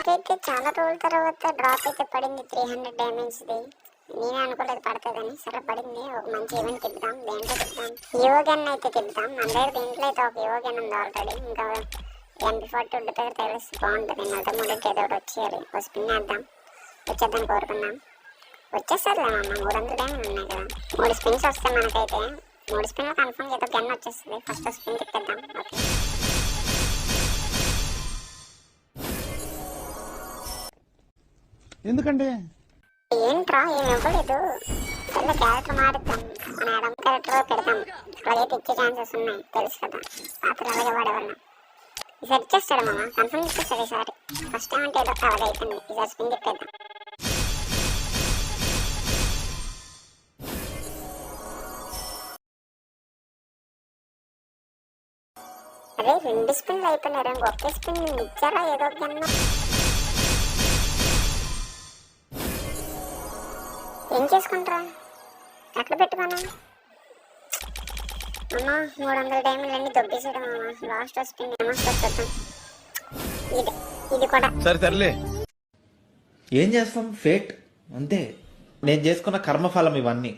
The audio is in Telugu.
నాకైతే చాలా రోజుల తర్వాత డ్రాప్ అయితే పడింది 300 డ్యామేజ్ది. నేనే అనుకోలేదు పడుతుందని. సరే పడింది. ఒక మంచి ఈవెంట్ తిప్పుదాం. దేంట్లో తిప్పుదాం? యోగన్ అయితే తిప్పుదాం. మన దగ్గర దీంట్లో అయితే ఒక యోగన్ ఉంది ఆల్రెడీ. ఇంకా MP42 దగ్గర తెలిసి బాగుంటుంది. మొదట మొదటి ఏదో ఒకటి వచ్చేయాలి. ఒక స్పిన్ వేద్దాం. వచ్చేద్దాం కోరుకుందాం. వచ్చేస్తారులే అమ్మ. 300 డ్యామేజ్ ఉన్నాయి కదా. 3 స్పిన్స్ వస్తాయి మనకైతే. 3 స్పిన్లో కన్ఫర్మ్ ఏదో గన్ వచ్చేస్తుంది. ఫస్ట్ స్పిన్ తిప్పేద్దాం. ఓకే, ఎందుకంటే ఏంట్రా ఏమి ఇవ్వలేదు. పిల్ల క్యారెక్టర్ మారుద్దాం. మన ఎడమ క్యారెక్టర్ పెడతాం. అలాగైతే ఇచ్చే ఛాన్సెస్ ఉన్నాయి తెలుసు కదా. రాత్రి అలాగే వాడేవాళ్ళం. ఈసారి ఇచ్చేస్తాడు మామ. కన్ఫర్మ్ ఇచ్చేస్తాడు ఈసారి. ఫస్ట్ టైం అంటే ఏదో అలాగే అయిపోయింది. ఈసారి స్పిన్ తిప్పేద్దాం. అదే 2 స్పిన్లు అయిపోయినారు. ఇంకొకే స్పిన్ ఇచ్చారా ఏదో కన్నా. ఏం చేసుకుంటారా? ఎక్కడ పెట్టుకున్నా అమ్మా? 300 డ్యామేజ్ అన్ని దొబ్బేసాడు మామ. లాస్ట్ స్పిన్ ఏమొస్తుంది ఇది కూడా. సరే సర్లే, ఏం చేస్తాం, ఫేట్ అంతే. నేను చేసుకున్న కర్మఫలం ఇవన్నీ.